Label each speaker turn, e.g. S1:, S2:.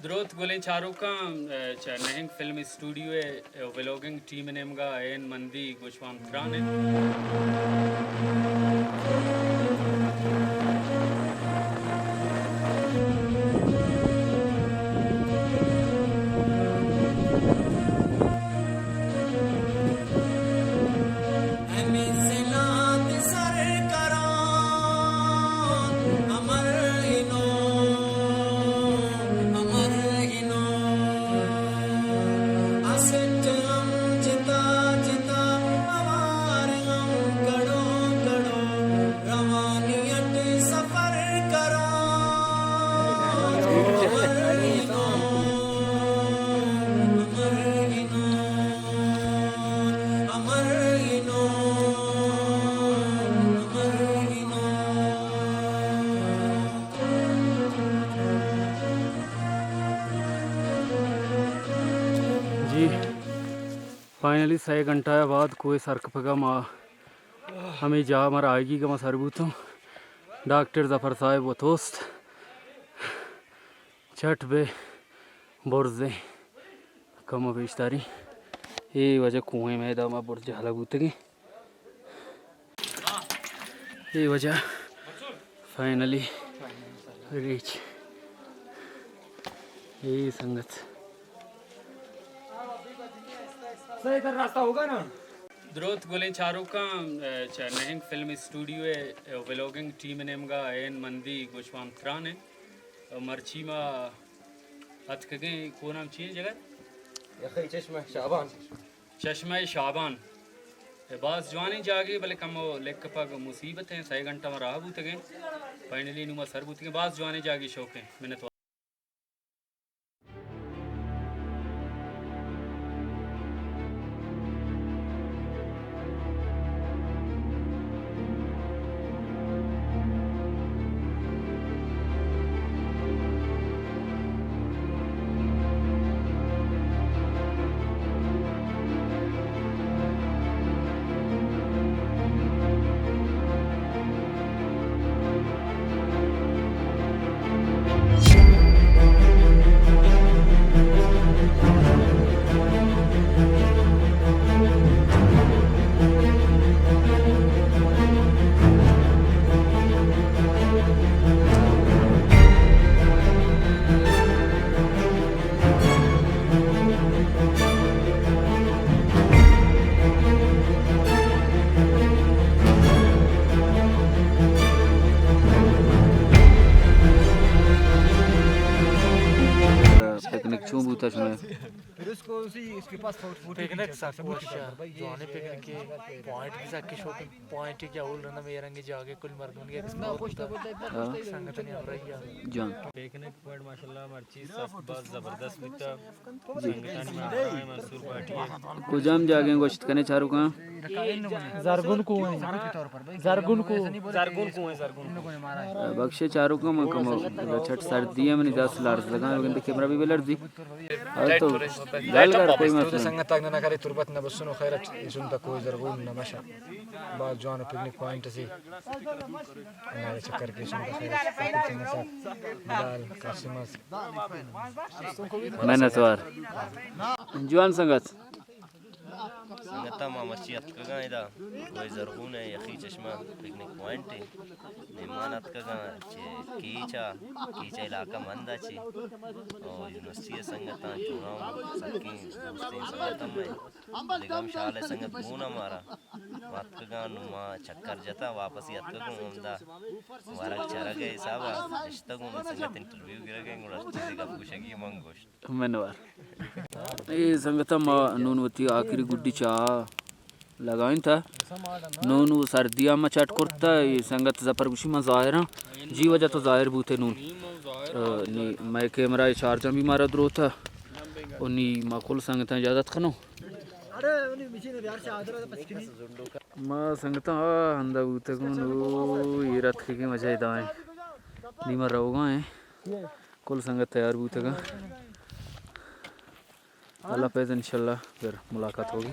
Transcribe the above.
S1: Droth gole charuka nehing film studio vlogging team nemga en mandi gochwam trane जी finally 6 घंटा बाद कोई सरक पगा माँ हमें जा मर आएगी का मैं सरबूत हूँ डॉक्टर जफर साहब वो दोस्त छठ बे बुर्जे कम बेशतारी ये वजह कुएं में दामा बुर्ज हला बूतगी ये वजह फाइनली रीच यही संगत
S2: सही तर रास्ता होगा ना।
S1: द्रोथ गोले चारुका नehing film studio vlogging team nemga en mandi gochwam trane marchi ma atkage ko naam chiye jagah
S2: यखी चश्मा शाबान
S1: चश्मा शाबान बास जवानी जागे भले कम लेक पग मुसीबत है 6 घंटा में राह बूतगे फाइनली नुमा सर बूतगे बास जवानी जागे शौक है मैंने तो पिकनिक क्यों बूता में
S2: फिर उसको उसी इसके पास फोटो
S3: पिकनिक जोने पिकनिक के पॉइंट के साथ शॉपिंग पॉइंट क्या बोल रहा ना मेरे रंगे जाके कुल मर्दों के संगत नहीं हो रही है
S1: जान
S4: पिकनिक पॉइंट माशाल्लाह मर्ची सब बस जबरदस्त बिता संगतन में आ रहा है मंसूर पार्टी
S1: को जाम जागे गोश्त करने चारू का
S3: जरगुन को है जरगुन को
S4: है सरगुन
S1: बख्शे चारू का मकम छठ सर्दी है मैंने 10 लार्स लगा लेकिन कैमरा भी बेलर दी तो गल कर कोई मसला
S2: संगत ना करे तुरबत ना बसनो खैरत सुनता कोई जरगुन ना मशा बाद जवान पिकनिक पॉइंट से हमारे चक्कर के सुनता खैरत मदाल कासिमस
S1: मेहनतवार जवान संगत
S5: संगता मा मर्ची अतकगा इदा कोई जरगुन है यखी चश्मा पिकनिक पॉइंट है मेहमान अतकगा कीचा इलाका मंदा ची और यूनिवर्सिटी संगता चुनाव सकी दोस्ती संगता में निगम शाले संगत गुना मारा अतकगा नुमा चक्कर जता वापस अतकगु उमदा वारक चरगे हिसाबा इश्तगु संगत इंटरव्यू गिरगे गुड़ा का पूछेगी मंगोश
S1: मेहनतवार ये संगता मा नूनवती आखिरी गुड्डी चा लगाइन था नून सर्दिया में चट करता ये संगत जफर खुशी में जाहिर जी वजह तो जाहिर बूते नून नी मैं कैमरा चार्जर भी मारा द्रो था और नी माकुल संगत इजाजत खनो माँ संगता अंदा बूते को ये रथ के मजा इदाएं नी मर रहोगा है कुल संगत तैयार बूते का अल्लाह पे इंशाल्लाह फिर मुलाकात होगी।